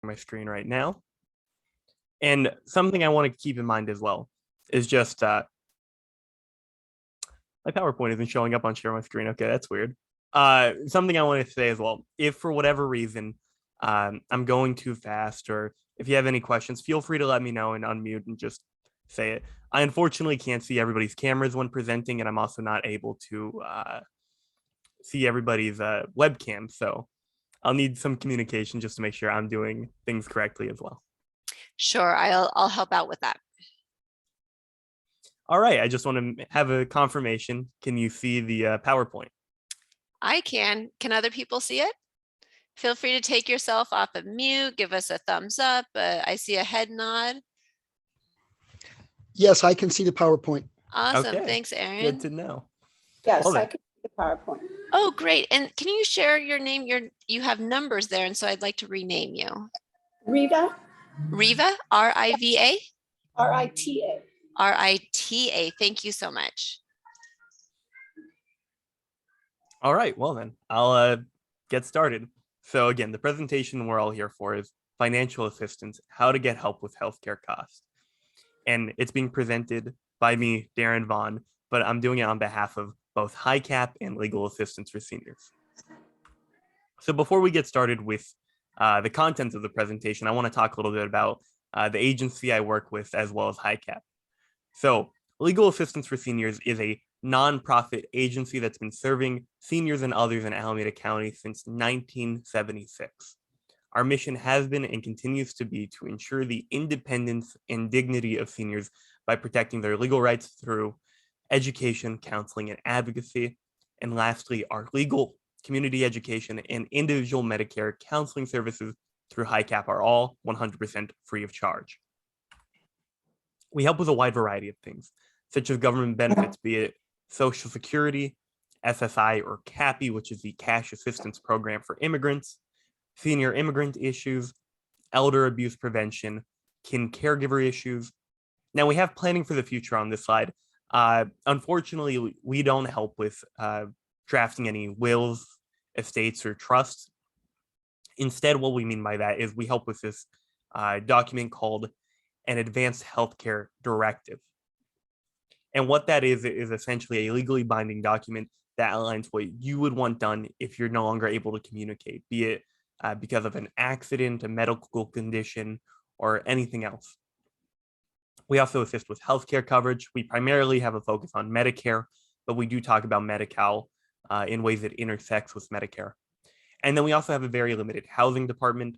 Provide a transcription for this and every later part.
my screen right now. And something I want to keep in mind as well is just my PowerPoint isn't showing up on share my screen. Okay, that's weird. Something I want to say as well, if for whatever reason I'm going too fast, or if you have any questions, feel free to let me know and unmute and just say it. I unfortunately can't see everybody's cameras when presenting, and I'm also not able to see everybody's webcam. So I'll need some communication just to make sure I'm doing things correctly as well. Sure, I'll help out with that. All right, I just want to have a confirmation. Can you see the PowerPoint? I can. Can other people see it? Feel free to take yourself off of mute, give us a thumbs up. I see a head nod. Yes, I can see the PowerPoint. Awesome. Okay, Thanks, Erin. good to know. Yes, Well, I can see the PowerPoint. Oh, great. And can you share your name? You have numbers there, and so I'd like to rename you. Riva? Riva, R-I-V-A? R-I-T-A. R-I-T-A. Thank you so much. All right, well then, I'll get started. So again, the presentation we're all here for is financial assistance, how to get help with healthcare costs. And it's being presented by me, Darren Vaughn, but I'm doing it on behalf of both HICAP and Legal Assistance for Seniors. So before we get started with the content of the presentation, I want to talk a little bit about the agency I work with as well as HICAP. So Legal Assistance for Seniors is a nonprofit agency that's been serving seniors and others in Alameda County since 1976. Our mission has been and continues to be to ensure the independence and dignity of seniors by protecting their legal rights through education, counseling, and advocacy. And lastly, our legal, community education, and individual Medicare counseling services through HICAP are all 100% free of charge. We help with a wide variety of things, such as government benefits, be it Social Security, SSI, or CAPI, which is the Cash Assistance Program for immigrants, senior immigrant issues, elder abuse prevention, kin caregiver issues. Now, we have planning for the future on this slide. Unfortunately, we don't help with drafting any wills, estates, or trusts. Instead, what we mean by that is we help with this document called an Advanced Healthcare Directive. And what that is essentially a legally binding document that outlines what you would want done if you're no longer able to communicate, be it because of an accident, a medical condition, or anything else. We also assist with healthcare coverage. We primarily have a focus on Medicare, but we do talk about Medi-Cal in ways that intersects with Medicare. And then we also have a very limited housing department.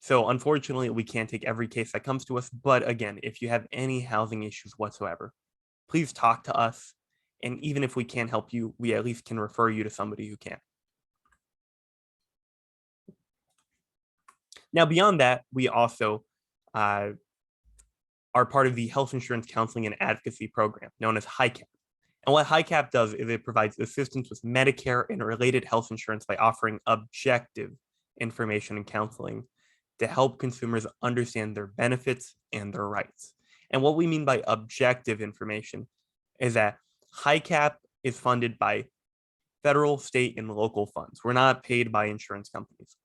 So unfortunately, we can't take every case that comes to us. But again, if you have any housing issues whatsoever, please talk to us. And even if we can't help you, we at least can refer you to somebody who can. Now, beyond that, we also are part of the Health Insurance Counseling and Advocacy Program, known as HICAP. And what HICAP does is it provides assistance with Medicare and related health insurance by offering objective information and counseling to help consumers understand their benefits and their rights. And what we mean by objective information is that HICAP is funded by federal, state, and local funds. We're not paid by insurance companies.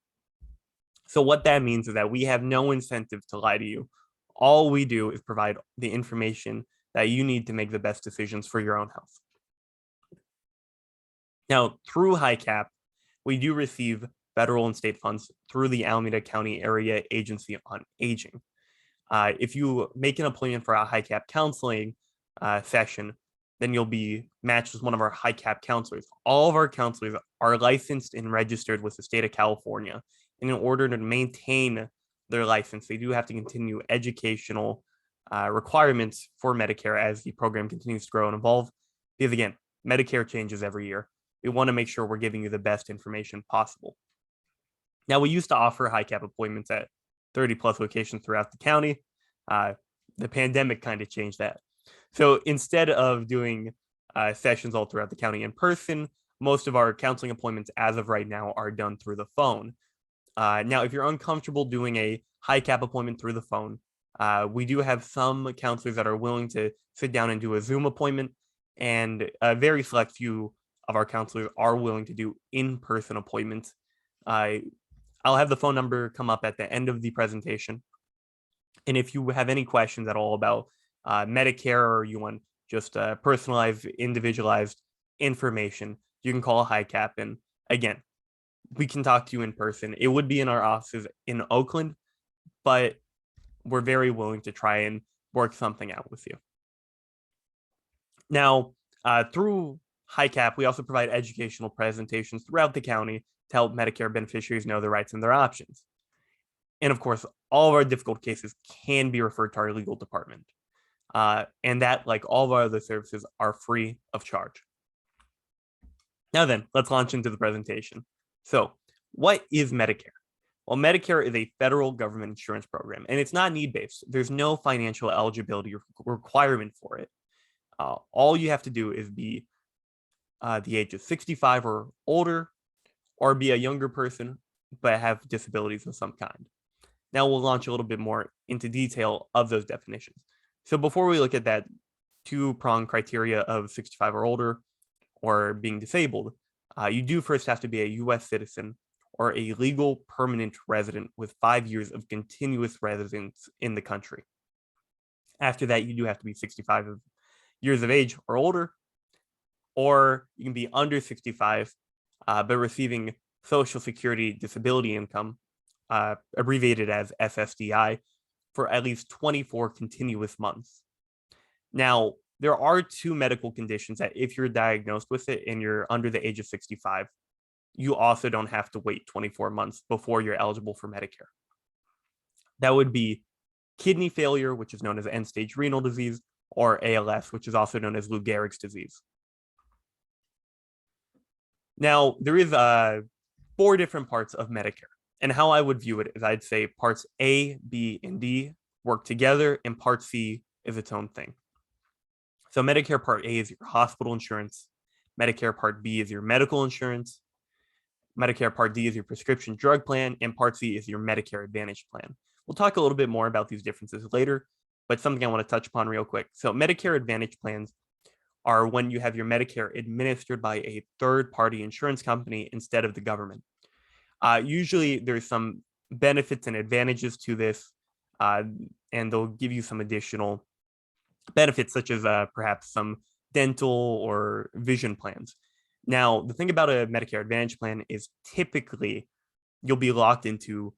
So what that means is that we have no incentive to lie to you. All we do is provide the information that you need to make the best decisions for your own health. Now, through HICAP, we do receive federal and state funds through the Alameda County Area Agency on Aging. If you make an appointment for a HICAP counseling session, then you'll be matched with one of our HICAP counselors. All of our counselors are licensed and registered with the state of California. And in order to maintain their license, they do have to continue educational requirements for Medicare as the program continues to grow and evolve. Because again, Medicare changes every year. We want to make sure we're giving you the best information possible. Now, we used to offer HICAP appointments at 30 plus locations throughout the county. The pandemic kind of changed that. So instead of doing sessions all throughout the county in person, most of our counseling appointments as of right now are done through the phone. Now, if you're uncomfortable doing a HICAP appointment through the phone, we do have some counselors that are willing to sit down and do a Zoom appointment, and a very select few of our counselors are willing to do in-person appointments. I'll have the phone number come up at the end of the presentation. And if you have any questions at all about Medicare, or you want just personalized, individualized information, you can call HICAP. And again, we can talk to you in person. It would be in our offices in Oakland, but we're very willing to try and work something out with you. Now, through HICAP, we also provide educational presentations throughout the county to help Medicare beneficiaries know their rights and their options. And of course, all of our difficult cases can be referred to our legal department. And that, like all of our other services, are free of charge. Now then, let's launch into the presentation. So, what is Medicare? Well, Medicare is a federal government insurance program, and it's not need-based. There's no financial eligibility requirement for it. All you have to do is be the age of 65 or older, or be a younger person, but have disabilities of some kind. Now we'll launch a little bit more into detail of those definitions. So before we look at that two-pronged criteria of 65 or older or being disabled, you do first have to be a U.S. citizen or a legal permanent resident with 5 years of continuous residence in the country. After that, you do have to be 65 years of age or older, or you can be under 65, but receiving Social Security disability income, abbreviated as SSDI, for at least 24 continuous months. Now, there are two medical conditions that if you're diagnosed with it and you're under the age of 65, you also don't have to wait 24 months before you're eligible for Medicare. That would be kidney failure, which is known as end-stage renal disease, or ALS, which is also known as Lou Gehrig's disease. Now, there is 4 different parts of Medicare. And how I would view it is I'd say parts A, B, and D work together, and part C is its own thing. So Medicare Part A is your hospital insurance. Medicare Part B is your medical insurance. Medicare Part D is your prescription drug plan, and Part C is your Medicare Advantage plan. We'll talk a little bit more about these differences later, but something I want to touch upon real quick. So Medicare Advantage plans are when you have your Medicare administered by a third-party insurance company instead of the government. Usually there's some benefits and advantages to this, and they'll give you some additional benefits, such as perhaps some dental or vision plans. Now, the thing about a Medicare Advantage plan is typically you'll be locked into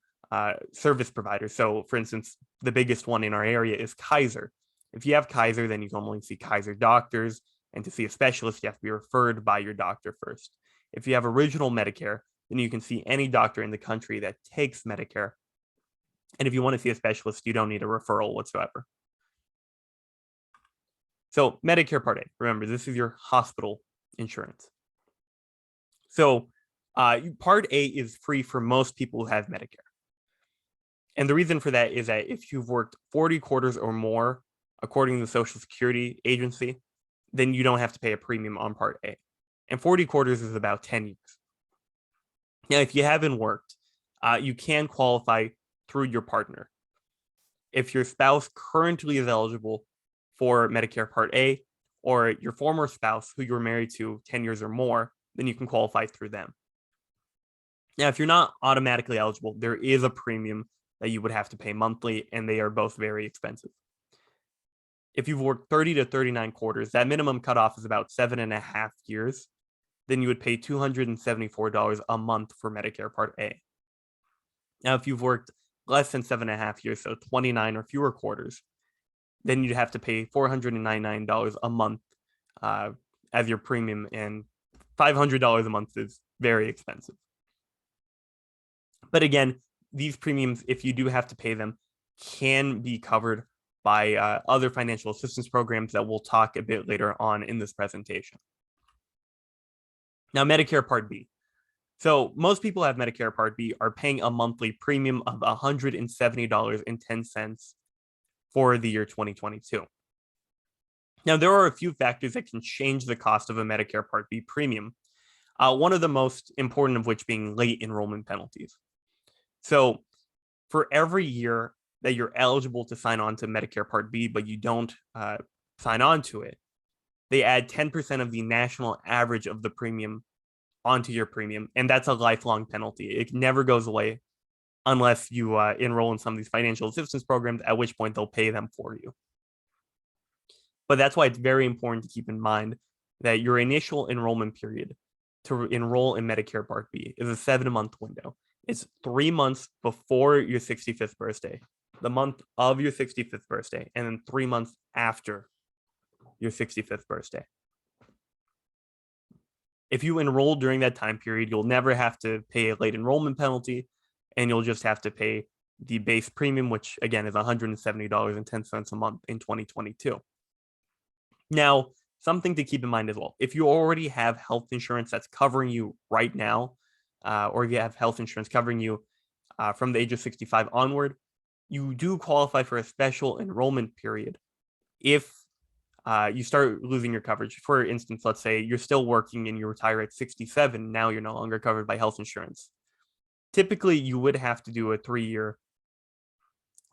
service providers. So, for instance, the biggest one in our area is Kaiser. If you have Kaiser, then you can only see Kaiser doctors, and to see a specialist, you have to be referred by your doctor first. If you have Original Medicare, then you can see any doctor in the country that takes Medicare. And if you want to see a specialist, you don't need a referral whatsoever. So Medicare Part A, remember, this is your hospital insurance. So Part A is free for most people who have Medicare. And the reason for that is that if you've worked 40 quarters or more, according to the Social Security Agency, then you don't have to pay a premium on Part A. And 40 quarters is about 10 years. Now, if you haven't worked, you can qualify through your partner. If your spouse currently is eligible for Medicare Part A, or your former spouse who you were married to 10 years or more, then you can qualify through them. Now, if you're not automatically eligible, there is a premium that you would have to pay monthly, and they are both very expensive. If you've worked 30 to 39 quarters, that minimum cutoff is about 7.5 years. Then you would pay $274 a month for Medicare Part A. Now, if you've worked less than 7.5 years, so 29 or fewer quarters, then you'd have to pay $499 a month as your premium, and $500 a month is very expensive. But again, these premiums, if you do have to pay them, can be covered by other financial assistance programs that we'll talk a bit later on in this presentation. Now, Medicare Part B. So most people who have Medicare Part B are paying a monthly premium of $170.10 for the year 2022. Now, there are a few factors that can change the cost of a Medicare Part B premium, one of the most important of which being late enrollment penalties. So for every year that you're eligible to sign on to Medicare Part B, but you don't sign on to it, they add 10% of the national average of the premium onto your premium, and that's a lifelong penalty. It never goes away unless you enroll in some of these financial assistance programs, at which point they'll pay them for you. But that's why it's very important to keep in mind that your initial enrollment period to enroll in Medicare Part B is a 7-month window. It's 3 months before your 65th birthday, the month of your 65th birthday, and then 3 months after your 65th birthday. If you enroll during that time period, you'll never have to pay a late enrollment penalty, and you'll just have to pay the base premium, which again is $170.10 a month in 2022. Now, something to keep in mind as well, if you already have health insurance that's covering you right now, or if you have health insurance covering you from the age of 65 onward, you do qualify for a special enrollment period if you start losing your coverage. For instance, let's say you're still working and you retire at 67, now you're no longer covered by health insurance. Typically, you would have to do a 3-year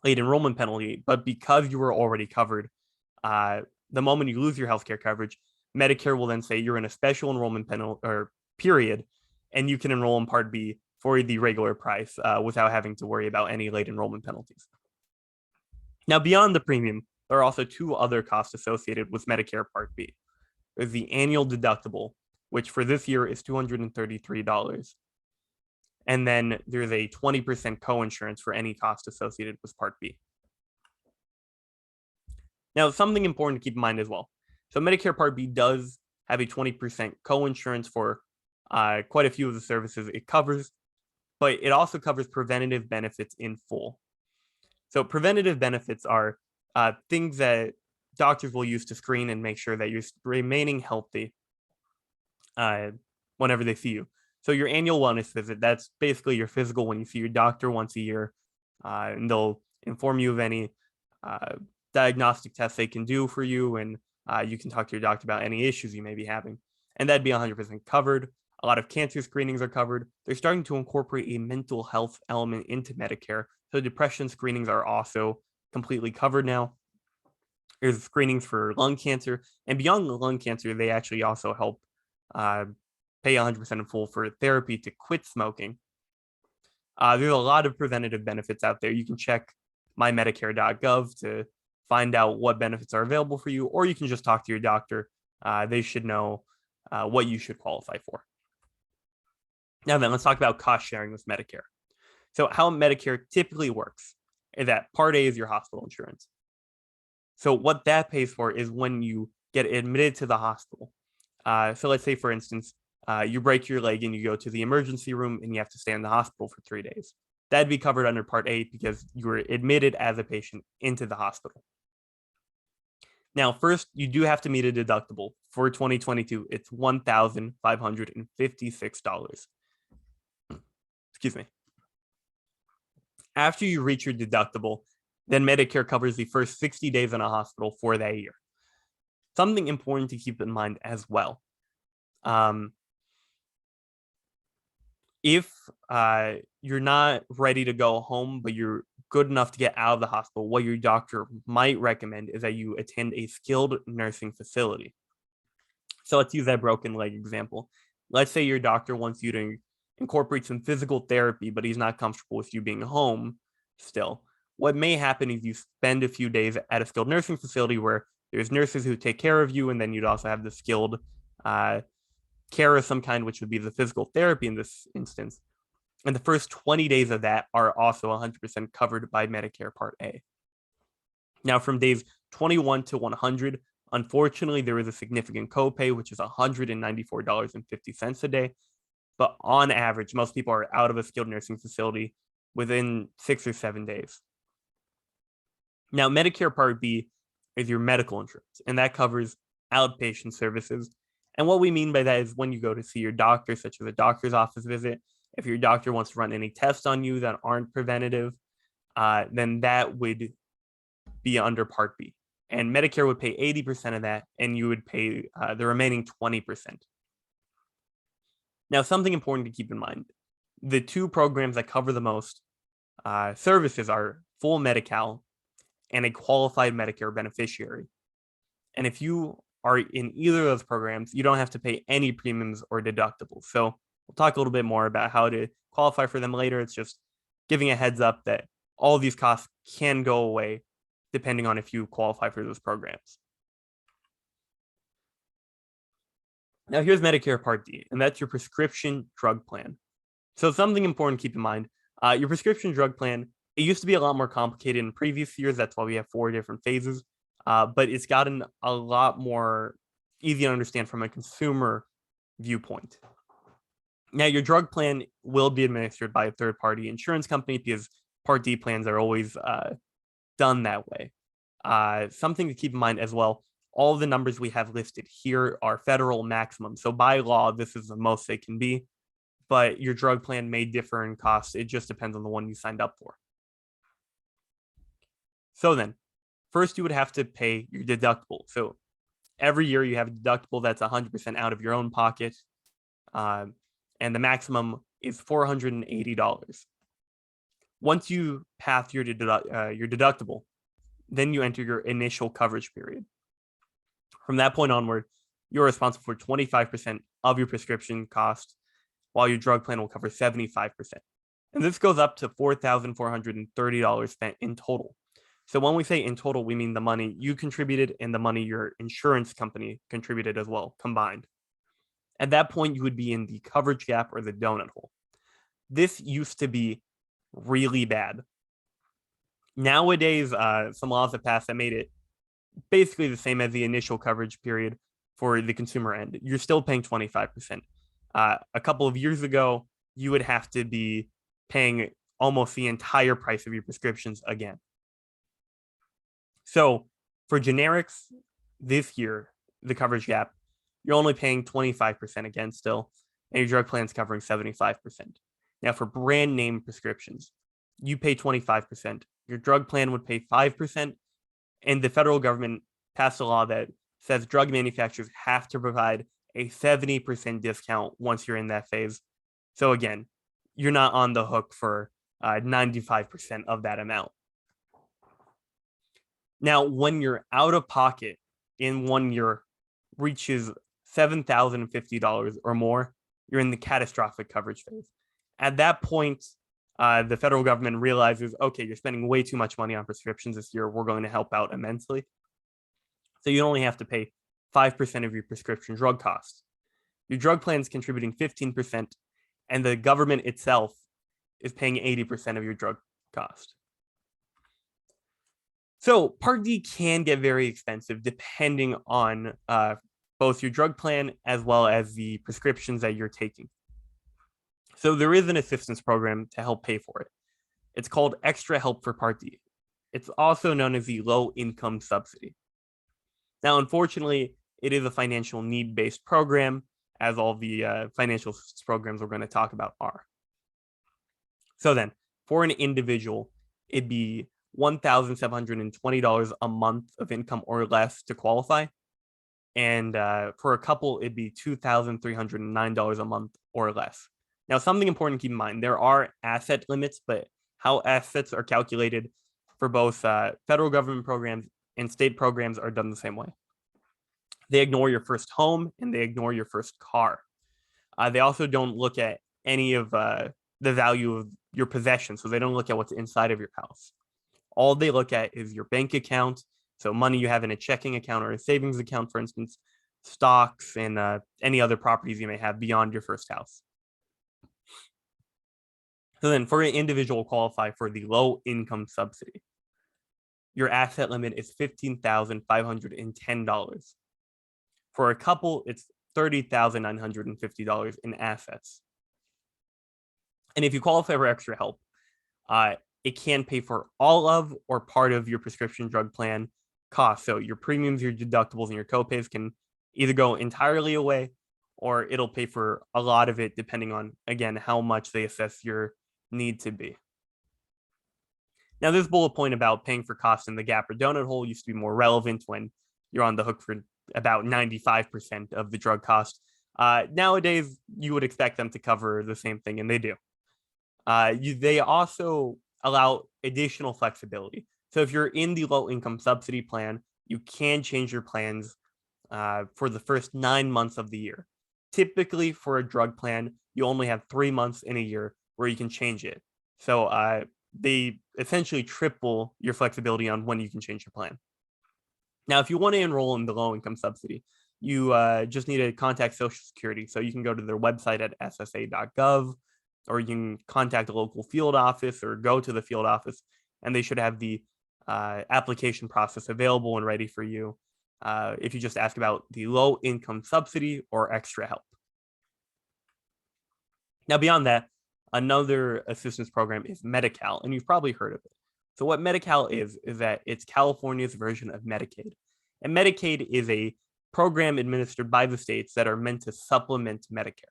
late enrollment penalty, but because you were already covered, the moment you lose your healthcare coverage, Medicare will then say you're in a special enrollment penalty or period, and you can enroll in Part B for the regular price without having to worry about any late enrollment penalties. Now, beyond the premium, there are also 2 other costs associated with Medicare Part B. There's the annual deductible, which for this year is $233. And then there's a 20% coinsurance for any cost associated with Part B. Now, something important to keep in mind as well. So Medicare Part B does have a 20% coinsurance for quite a few of the services it covers, but it also covers preventative benefits in full. So preventative benefits are things that doctors will use to screen and make sure that you're remaining healthy whenever they see you. So your annual wellness visit, that's basically your physical when you see your doctor once a year, and they'll inform you of any diagnostic tests they can do for you, and you can talk to your doctor about any issues you may be having. And that'd be 100% covered. A lot of cancer screenings are covered. They're starting to incorporate a mental health element into Medicare. So depression screenings are also completely covered now. There's screenings for lung cancer. And beyond the lung cancer, they actually also help pay 100% in full for therapy to quit smoking. There's a lot of preventative benefits out there. You can check mymedicare.gov to find out what benefits are available for you, or you can just talk to your doctor. They should know what you should qualify for. Now then, let's talk about cost sharing with Medicare. So how Medicare typically works is that Part A is your hospital insurance. So what that pays for is when you get admitted to the hospital. So let's say, for instance, you break your leg and you go to the emergency room and you have to stay in the hospital for 3 days. That'd be covered under Part A because you were admitted as a patient into the hospital. Now, first, you do have to meet a deductible. For 2022, it's $1,556. Excuse me. After you reach your deductible, then Medicare covers the first 60 days in a hospital for that year. Something important to keep in mind as well. If you're not ready to go home, but you're good enough to get out of the hospital, what your doctor might recommend is that you attend a skilled nursing facility. So let's use that broken leg example. Let's say your doctor wants you to incorporate some physical therapy, but he's not comfortable with you being home still. What may happen is you spend a few days at a skilled nursing facility where there's nurses who take care of you, and then you'd also have the skilled care of some kind, which would be the physical therapy in this instance. And the first 20 days of that are also 100% covered by Medicare Part A. Now, from days 21 to 100, unfortunately, there is a significant copay, which is $194.50 a day. But on average, most people are out of a skilled nursing facility within 6 or 7 days. Now, Medicare Part B is your medical insurance, and that covers outpatient services. And what we mean by that is when you go to see your doctor, such as a doctor's office visit, if your doctor wants to run any tests on you that aren't preventative, then that would be under Part B. And Medicare would pay 80% of that, and you would pay the remaining 20%. Now, something important to keep in mind, the 2 programs that cover the most services are full Medi-Cal and a qualified Medicare beneficiary. And if you are in either of those programs, you don't have to pay any premiums or deductibles. So we'll talk a little bit more about how to qualify for them later. It's just giving a heads up that all of these costs can go away depending on if you qualify for those programs. Now here's Medicare Part D, and that's your prescription drug plan. So something important to keep in mind, your prescription drug plan, it used to be a lot more complicated in previous years. That's why we have 4 different phases, but it's gotten a lot more easy to understand from a consumer viewpoint. Now, your drug plan will be administered by a third-party insurance company because Part D plans are always done that way. Something to keep in mind as well, all the numbers we have listed here are federal maximum. So by law, this is the most they can be, but your drug plan may differ in cost. It just depends on the one you signed up for. So then, first you would have to pay your deductible. So every year you have a deductible that's 100% out of your own pocket, and the maximum is $480. Once you pass your deductible, then you enter your initial coverage period. From that point onward, you're responsible for 25% of your prescription cost, while your drug plan will cover 75%. And this goes up to $4,430 spent in total. So when we say in total, we mean the money you contributed and the money your insurance company contributed as well, combined. At that point, you would be in the coverage gap or the donut hole. This used to be really bad. Nowadays, some laws have passed that made it basically the same as the initial coverage period for the consumer end. You're still paying 25%. A couple of years ago, you would have to be paying almost the entire price of your prescriptions again. So for generics, this year, the coverage gap, you're only paying 25% again still, and your drug plan's covering 75%. Now for brand name prescriptions, you pay 25%. Your drug plan would pay 5%, and the federal government passed a law that says drug manufacturers have to provide a 70% discount once you're in that phase. So again, you're not on the hook for 95% of that amount. Now, when your out of pocket in 1 year reaches $7,050 or more, you're in the catastrophic coverage phase. At that point, the federal government realizes, okay, you're spending way too much money on prescriptions this year. We're going to help out immensely. So you only have to pay 5% of your prescription drug costs. Your drug plan is contributing 15%, and the government itself is paying 80% of your drug cost. So Part D can get very expensive depending on both your drug plan as well as the prescriptions that you're taking. So there is an assistance program to help pay for it. It's called Extra Help for Part D. It's also known as the Low-Income Subsidy. Now, unfortunately, it is a financial need-based program, as all the financial assistance programs we're going to talk about are. So then, for an individual, it'd be $1,720 a month of income or less to qualify. And for a couple, it'd be $2,309 a month or less. Now, something important to keep in mind, there are asset limits, but how assets are calculated for both federal government programs and state programs are done the same way. They ignore your first home and they ignore your first car. They also don't look at any of the value of your possessions, so they don't look at what's inside of your house. All they look at is your bank account, so money you have in a checking account or a savings account, for instance, stocks, and any other properties you may have beyond your first house. So then for an individual qualify for the low-income subsidy, your asset limit is $15,510. For a couple, it's $30,950 in assets. And if you qualify for extra help, it can pay for all of or part of your prescription drug plan costs. So your premiums, your deductibles, and your copays can either go entirely away, or it'll pay for a lot of it depending on, again, how much they assess your need to be. Now, this bullet point about paying for costs in the gap or donut hole used to be more relevant when you're on the hook for about 95% of the drug cost. Nowadays, you would expect them to cover the same thing, and they do. They also allow additional flexibility. So if you're in the low-income subsidy plan, you can change your plans for the first 9 months of the year. Typically, for a drug plan, you only have 3 months in a year where you can change it. So they essentially triple your flexibility on when you can change your plan. Now, if you want to enroll in the low-income subsidy, you just need to contact Social Security. So you can go to their website at ssa.gov, or you can contact a local field office or go to the field office, and they should have the application process available and ready for you if you just ask about the low-income subsidy or extra help. Now, beyond that, another assistance program is Medi-Cal, and you've probably heard of it. So what Medi-Cal is that it's California's version of Medicaid. And Medicaid is a program administered by the states that are meant to supplement Medicare.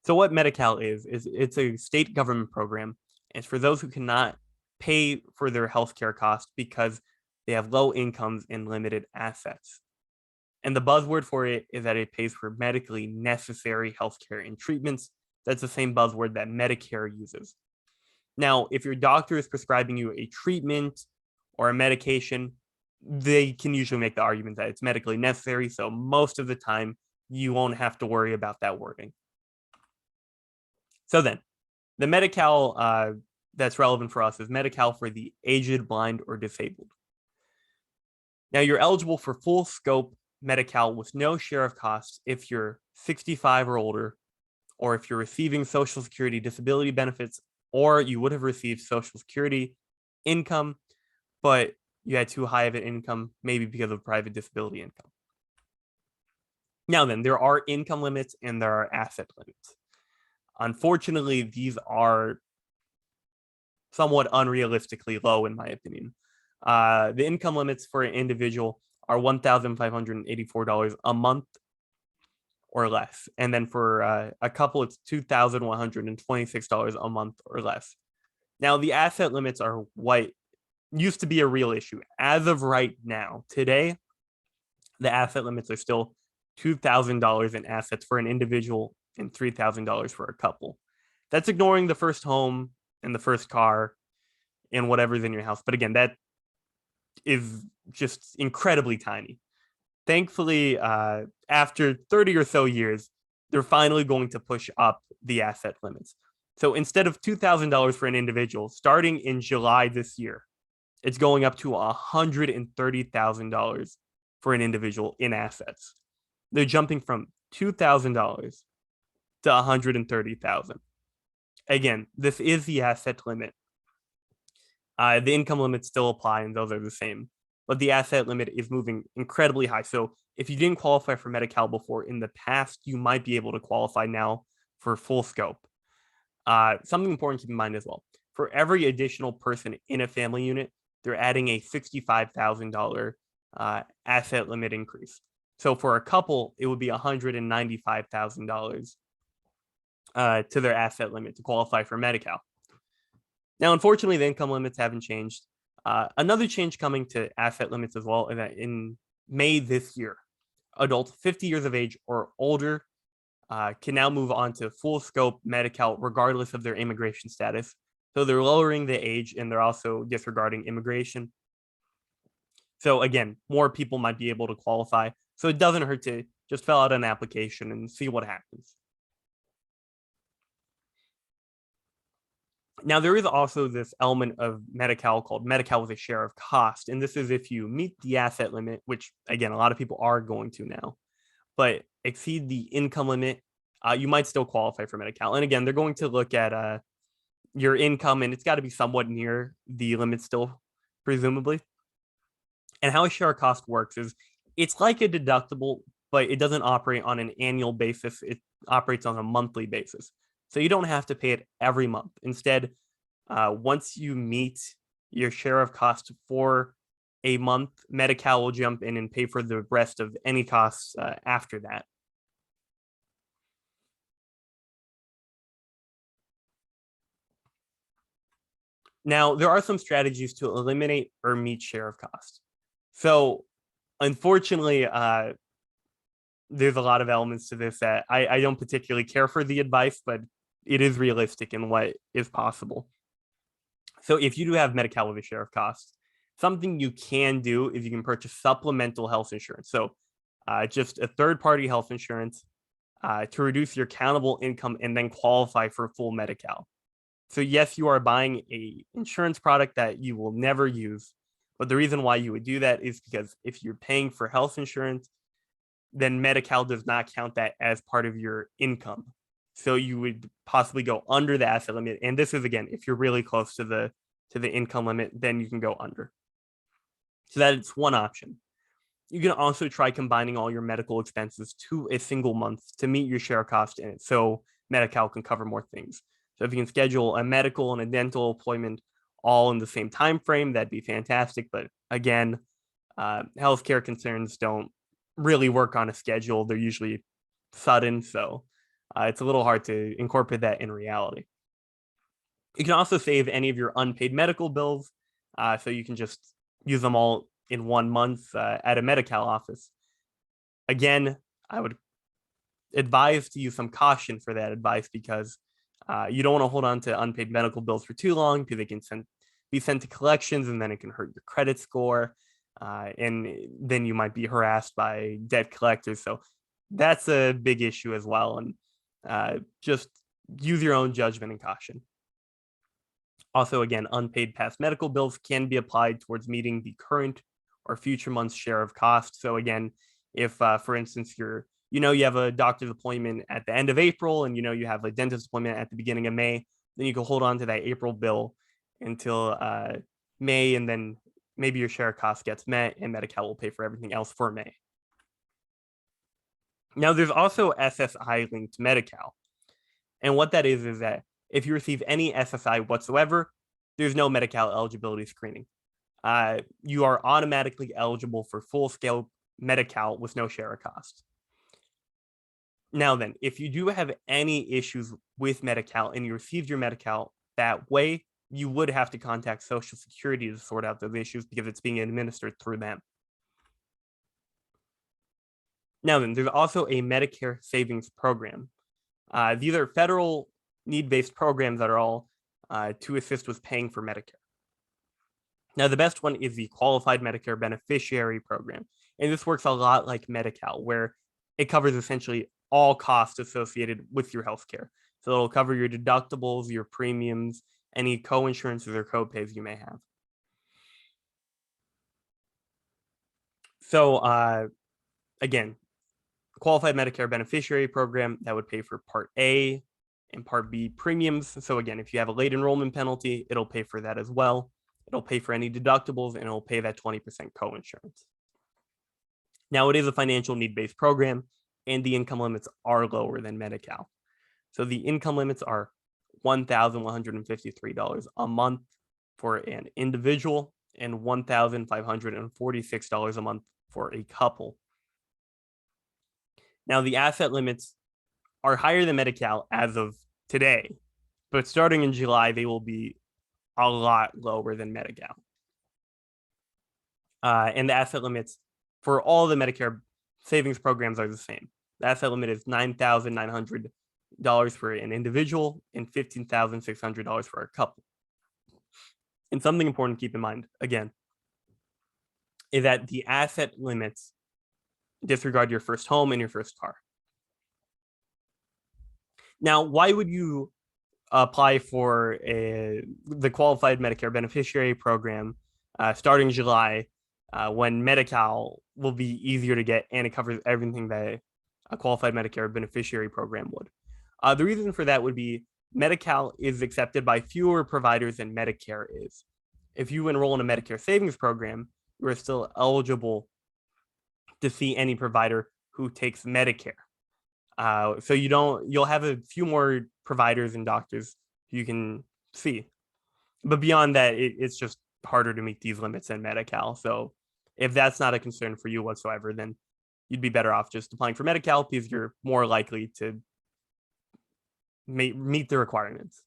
So what Medi-Cal is it's a state government program. And it's for those who cannot pay for their healthcare costs because they have low incomes and limited assets. And the buzzword for it is that it pays for medically necessary healthcare and treatments. That's the same buzzword that Medicare uses. Now, if your doctor is prescribing you a treatment or a medication, they can usually make the argument that it's medically necessary. So most of the time, you won't have to worry about that wording. So then, the Medi-Cal that's relevant for us is Medi-Cal for the aged, blind, or disabled. Now, you're eligible for full scope Medi-Cal with no share of costs if you're 65 or older, or if you're receiving Social Security disability benefits, or you would have received Social Security income, but you had too high of an income, maybe because of private disability income. Now then, there are income limits and there are asset limits. Unfortunately, these are somewhat unrealistically low, in my opinion. The income limits for an individual are $1,584 a month or less. And then for a couple, it's $2,126 a month or less. Now, the asset limits are what used to be a real issue. As of right now, today, the asset limits are still $2,000 in assets for an individual and $3,000 for a couple. That's ignoring the first home and the first car and whatever's in your house. But again, that is just incredibly tiny. Thankfully, after 30 or so years, they're finally going to push up the asset limits. So instead of $2,000 for an individual, starting in July this year, it's going up to $130,000 for an individual in assets. They're jumping from $2,000 to $130,000. Again, this is the asset limit. The income limits still apply, and those are the same. But the asset limit is moving incredibly high. So if you didn't qualify for Medi-Cal before in the past, you might be able to qualify now for full scope. Something important to keep in mind as well. For every additional person in a family unit, they're adding a $65,000 asset limit increase. So for a couple, it would be $195,000 to their asset limit to qualify for Medi-Cal. Now, unfortunately, the income limits haven't changed. Another change coming to asset limits as well is that in May this year, adults 50 years of age or older can now move on to full scope Medi-Cal regardless of their immigration status. So they're lowering the age and they're also disregarding immigration. So again, more people might be able to qualify. So it doesn't hurt to just fill out an application and see what happens. Now, there is also this element of Medi-Cal called Medi-Cal with a share of cost. And this is if you meet the asset limit, which, again, a lot of people are going to now, but exceed the income limit, you might still qualify for Medi-Cal. And again, they're going to look at your income, and it's got to be somewhat near the limit still, presumably. And how a share of cost works is it's like a deductible, but it doesn't operate on an annual basis. It operates on a monthly basis. So you don't have to pay it every month. Instead, once you meet your share of cost for a month, Medi-Cal will jump in and pay for the rest of any costs after that. Now, there are some strategies to eliminate or meet share of cost. So unfortunately, there's a lot of elements to this that I don't particularly care for the advice, but it is realistic in what is possible. So if you do have Medi-Cal with a share of costs, something you can do is you can purchase supplemental health insurance. So just a third-party health insurance to reduce your countable income and then qualify for full Medi-Cal. So yes, you are buying a insurance product that you will never use, but the reason why you would do that is because if you're paying for health insurance, then Medi-Cal does not count that as part of your income. So you would possibly go under the asset limit. And this is, again, if you're really close to the income limit, then you can go under. So that's one option. You can also try combining all your medical expenses to a single month to meet your share cost in it, so Medi-Cal can cover more things. So if you can schedule a medical and a dental appointment all in the same time frame, that'd be fantastic. But again, healthcare concerns don't really work on a schedule. They're usually sudden, so it's a little hard to incorporate that in reality. You can also save any of your unpaid medical bills, so you can just use them all in 1 month at a Medi-Cal office. Again, I would advise to use some caution for that advice because you don't want to hold on to unpaid medical bills for too long because they can be sent to collections and then it can hurt your credit score. And then you might be harassed by debt collectors. So that's a big issue as well. And just use your own judgment and caution. Also, again, unpaid past medical bills can be applied towards meeting the current or future month's share of cost. So again, if, for instance, you have a doctor's appointment at the end of April and you have a dentist appointment at the beginning of May, then you can hold on to that April bill until May, and then maybe your share of cost gets met and Medi-Cal will pay for everything else for May. Now, there's also SSI linked to Medi-Cal. And what that is that if you receive any SSI whatsoever, there's no Medi-Cal eligibility screening. You are automatically eligible for full-scale Medi-Cal with no share of cost. Now then, if you do have any issues with Medi-Cal and you received your Medi-Cal that way, you would have to contact Social Security to sort out those issues because it's being administered through them. Now then, there's also a Medicare Savings Program. These are federal need-based programs that are all to assist with paying for Medicare. Now, the best one is the Qualified Medicare Beneficiary Program. And this works a lot like Medi-Cal, where it covers essentially all costs associated with your healthcare. So it'll cover your deductibles, your premiums, any co-insurances or co-pays you may have. So again, Qualified Medicare Beneficiary Program that would pay for Part A and Part B premiums. So again, if you have a late enrollment penalty, it'll pay for that as well. It'll pay for any deductibles and it'll pay that 20% co-insurance. Now, it is a financial need-based program and the income limits are lower than Medi-Cal. So the income limits are $1,153 a month for an individual and $1,546 a month for a couple. Now, the asset limits are higher than Medi-Cal as of today, but starting in July, they will be a lot lower than Medi-Cal. And the asset limits for all the Medicare savings programs are the same. The asset limit is $9,900 for an individual and $15,600 for a couple. And something important to keep in mind, again, is that the asset limits disregard your first home and your first car. Now, why would you apply for the Qualified Medicare Beneficiary Program starting July when Medi-Cal will be easier to get and it covers everything that a Qualified Medicare Beneficiary Program would? The reason for that would be Medi-Cal is accepted by fewer providers than Medicare is. If you enroll in a Medicare Savings Program, you are still eligible to see any provider who takes Medicare. So you'll have a few more providers and doctors you can see. But beyond that, it's just harder to meet these limits in Medi-Cal. So if that's not a concern for you whatsoever, then you'd be better off just applying for Medi-Cal because you're more likely to meet the requirements.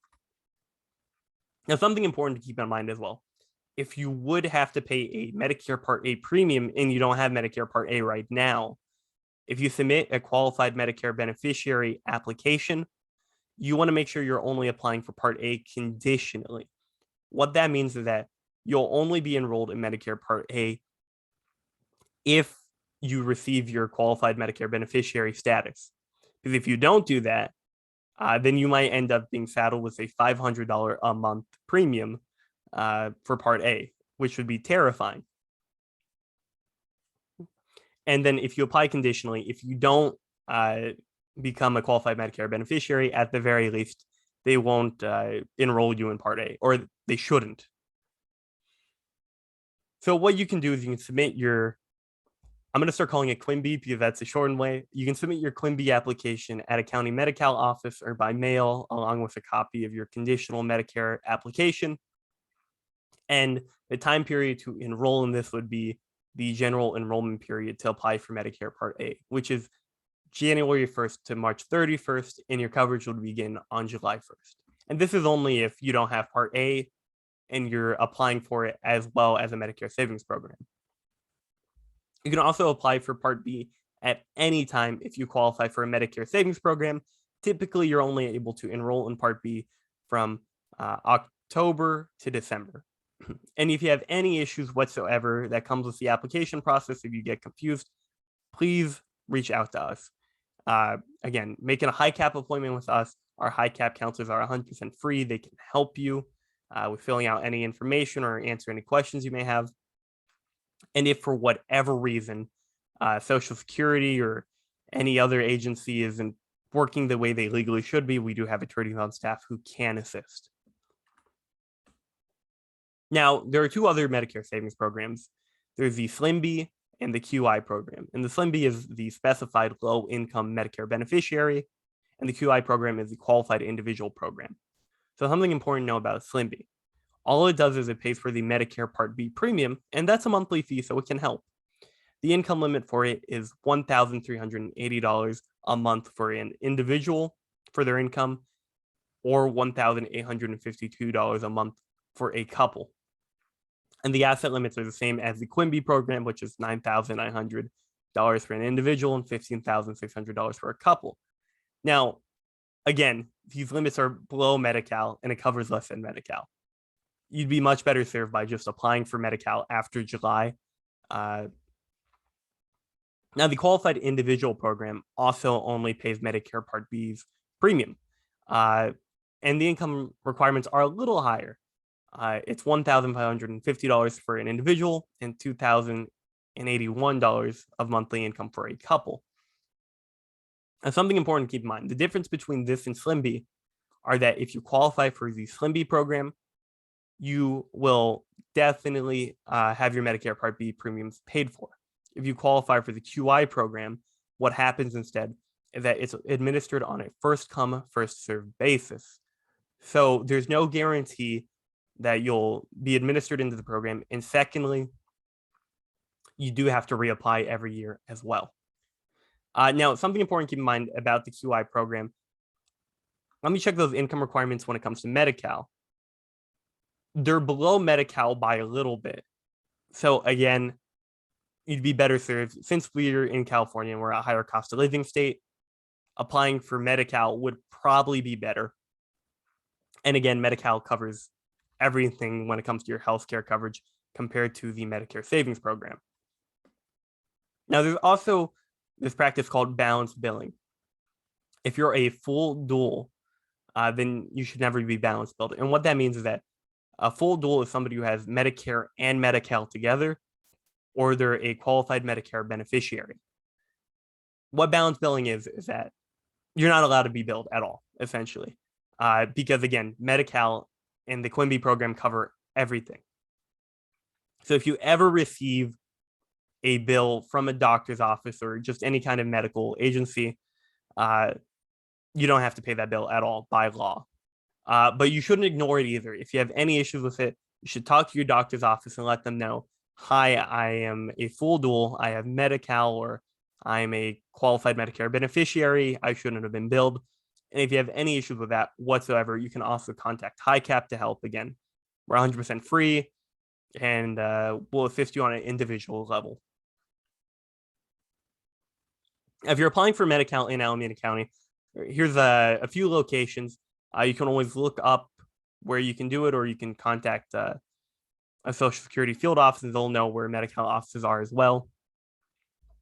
Now, something important to keep in mind as well, if you would have to pay a Medicare Part A premium and you don't have Medicare Part A right now, if you submit a Qualified Medicare Beneficiary application, you want to make sure you're only applying for Part A conditionally. What that means is that you'll only be enrolled in Medicare Part A if you receive your Qualified Medicare Beneficiary status. Because if you don't do that, then you might end up being saddled with a $500 a month premium for Part A, which would be terrifying. And then if you apply conditionally, if you don't become a qualified Medicare beneficiary, at the very least, they won't enroll you in Part A, or they shouldn't. So what you can do is you can submit your, I'm going to start calling it QMB because that's a shortened way. You can submit your QMB application at a county Medi-Cal office or by mail, along with a copy of your conditional Medicare application. And the time period to enroll in this would be the general enrollment period to apply for Medicare Part A, which is January 1st to March 31st, and your coverage would begin on July 1st. And this is only if you don't have Part A and you're applying for it as well as a Medicare savings program. You can also apply for Part B at any time if you qualify for a Medicare savings program. Typically, you're only able to enroll in Part B from October to December. And if you have any issues whatsoever that comes with the application process, if you get confused, please reach out to us. Again, making a HICAP appointment with us. Our HICAP counselors are 100% free. They can help you with filling out any information or answer any questions you may have. And if for whatever reason, Social Security or any other agency isn't working the way they legally should be, we do have attorneys on staff who can assist. Now, there are two other Medicare savings programs. There's the SLMB and the QI program. And the SLMB is the specified low-income Medicare beneficiary, and the QI program is the qualified individual program. So something important to know about SLMB. All it does is it pays for the Medicare Part B premium, and that's a monthly fee, so it can help. The income limit for it is $1,380 a month for an individual for their income, or $1,852 a month for a couple. And the asset limits are the same as the QMB program, which is $9,900 for an individual and $15,600 for a couple. Now, again, these limits are below Medi-Cal, and it covers less than Medi-Cal. You'd be much better served by just applying for Medi-Cal after July. Now, the qualified individual program also only pays Medicare Part B's premium, and the income requirements are a little higher. It's $1,550 for an individual and $2,081 of monthly income for a couple. And something important to keep in mind, the difference between this and SLMB are that if you qualify for the SLMB program, you will definitely have your Medicare Part B premiums paid for. If you qualify for the QI program, what happens instead is that it's administered on a first come, first served basis. So there's no guarantee that you'll be administered into the program. And secondly, you do have to reapply every year as well. Now, something important to keep in mind about the QI program, let me check those income requirements when it comes to Medi-Cal. They're below Medi-Cal by a little bit. So again, you'd be better served, since we're in California and we're a higher cost of living state, applying for Medi-Cal would probably be better. And again, Medi-Cal covers everything when it comes to your healthcare coverage compared to the Medicare savings program. Now, there's also this practice called balanced billing. If you're a full dual, then you should never be balance billed. And what that means is that a full dual is somebody who has Medicare and Medi-Cal together, or they're a qualified Medicare beneficiary. What balance billing is that you're not allowed to be billed at all, essentially, because again, Medi-Cal and the QMB program cover everything. So if you ever receive a bill from a doctor's office or just any kind of medical agency, you don't have to pay that bill at all by law. But you shouldn't ignore it either. If you have any issues with it, you should talk to your doctor's office and let them know, hi, I am a full dual, I have Medi-Cal, or I am a qualified Medicare beneficiary, I shouldn't have been billed. And if you have any issues with that whatsoever, you can also contact HICAP to help. Again, we're 100% free, and we'll assist you on an individual level. If you're applying for Medi-Cal in Alameda County, here's a few locations. You can always look up where you can do it, or you can contact a Social Security field office, and they'll know where Medi-Cal offices are as well.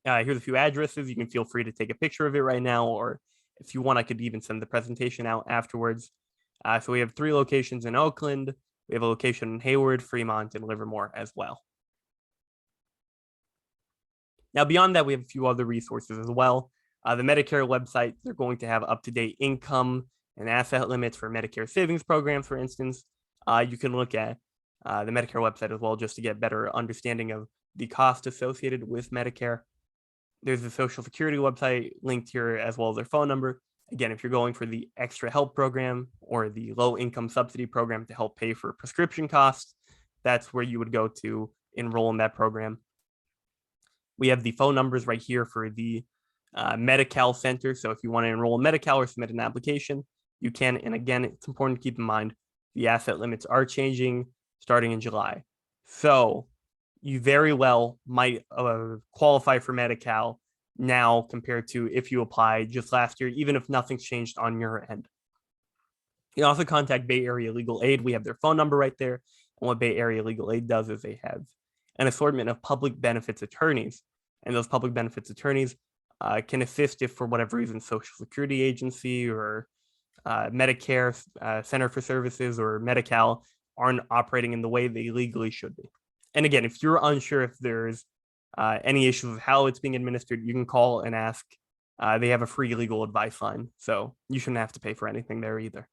Here's a few addresses. You can feel free to take a picture of it right now, or If you want, I could even send the presentation out afterwards. So we have 3 locations in Oakland. We have a location in Hayward, Fremont, and Livermore as well. Now, beyond that, we have a few other resources as well. The Medicare website, they're going to have up-to-date income and asset limits for Medicare savings programs, for instance. You can look at the Medicare website as well just to get better understanding of the cost associated with Medicare. There's the Social Security website linked here as well as their phone number. Again, if you're going for the extra help program or the low income subsidy program to help pay for prescription costs, that's where you would go to enroll in that program. We have the phone numbers right here for the Medi-Cal Center. So if you want to enroll in Medi-Cal or submit an application, you can. And again, it's important to keep in mind the asset limits are changing starting in July. So you very well might qualify for Medi-Cal now compared to if you applied just last year, even if nothing's changed on your end. You can also contact Bay Area Legal Aid. We have their phone number right there. And what Bay Area Legal Aid does is they have an assortment of public benefits attorneys. And those public benefits attorneys can assist if for whatever reason, Social Security Agency or Medicare Center for Services or Medi-Cal aren't operating in the way they legally should be. And again, if you're unsure if there's any issues with how it's being administered, you can call and ask. They have a free legal advice line, so you shouldn't have to pay for anything there either.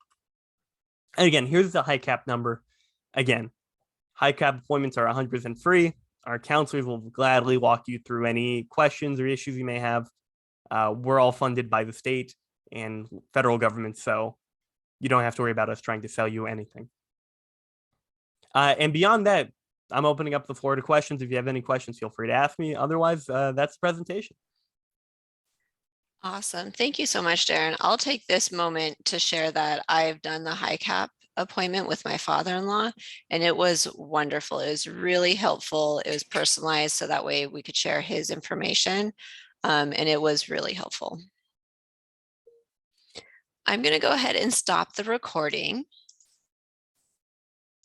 And again, here's the HICAP number. Again, HICAP appointments are 100% free. Our counselors will gladly walk you through any questions or issues you may have. We're all funded by the state and federal government, so you don't have to worry about us trying to sell you anything. And beyond that, I'm opening up the floor to questions. If you have any questions, feel free to ask me. Otherwise, that's the presentation. Awesome. Thank you so much, Darren. I'll take this moment to share that I've done the HICAP appointment with my father-in-law, and it was wonderful. It was really helpful. It was personalized, so that way we could share his information, and it was really helpful. I'm going to go ahead and stop the recording.